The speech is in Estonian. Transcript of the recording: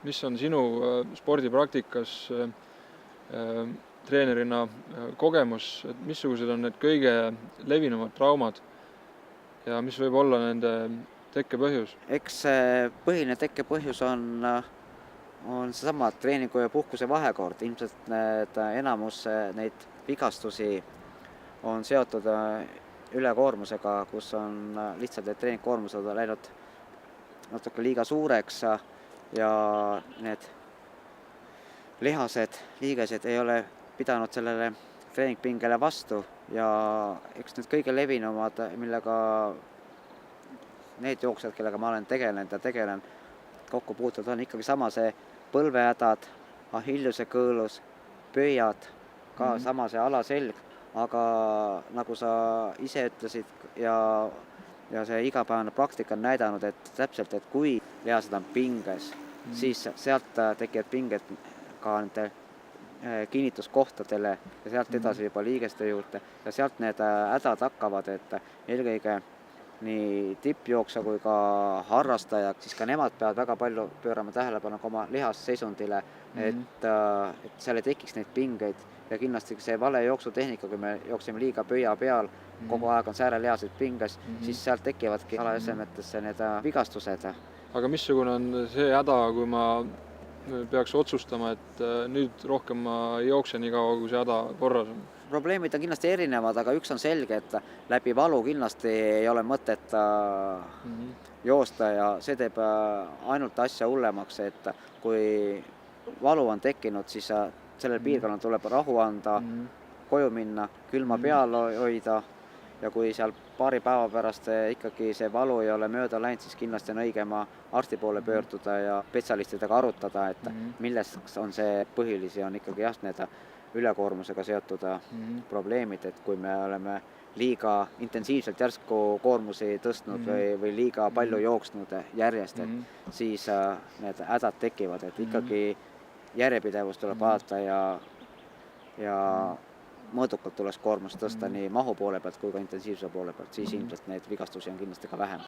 mis on sinu spordipraktikas treenerina kogemus, et missugused on need kõige levinumad traumad ja mis võib olla nende tekkepõhjus? Eks põhiline tekkepõhjus on seesama treeningu ja puhkuse vahekord. Ilmselt enamus neid vigastusi on seotud ülekoormusega, kus on lihtsalt need treeningkoormused läinud natuke liiga suureks ja need lihased, liigesed ei ole pidanud sellele treeningpingele vastu ja eks need kõige levinumad, millega need jooksjad, kellega ma olen tegelenud ja tegelen kokku puutunud, on ikkagi sama see põlvehädad, Achilleuse kõõlus, pöiad, ka sama see alaselg, aga nagu sa ise ütlesid ja see igapäevane praktika on näidanud, et täpselt, et kui lihased on pinges, siis sealt tekivad pinged ka nende kinnituskohtadele ja sealt edasi juba liigeste juurde ja sealt need hädad hakkavad, et eelkõige nii tippjooksja kui ka harrastajad, siis ka nemad peavad väga palju pöörama tähelepanu oma lihasseisundile, et seal ei tekiks neid pingeid ja kindlasti see vale jooksutehnika, kui me jooksime liiga pöia peal, kogu aeg on säärelihased pinges, siis sealt tekivadki alaesemetesse need vigastused. Aga missugune on see häda, kui ma peaks otsustama, et nüüd rohkem ma ei jookse nii kaua, kui see häda korras on? Probleemid on kindlasti erinevad, aga üks on selge, et läbi valu kindlasti ei ole mõtet joosta ja see teeb ainult asja hullemaks, et kui valu on tekkinud, siis sellel piirkonnal tuleb rahu anda, koju minna, külma peal hoida ja kui seal paari päeva pärast ikkagi see valu ei ole mööda läinud, siis kindlasti on õigema arsti poole pöörduda ja spetsialistidega arutada, et millest on see põhilisi, on ikkagi jah, need ülekoormusega seotud probleemid, et kui me oleme liiga intensiivselt järsku koormusi tõstnud või liiga palju jooksnud järjest, et siis need hädad tekivad, et ikkagi järjepidevust tuleb vaadata ja mõõdukalt tuleks koormust tõsta nii mahu poole pealt kui ka intensiivsuse poole pealt, siis ilmselt neid vigastusi on kindlasti ka vähem.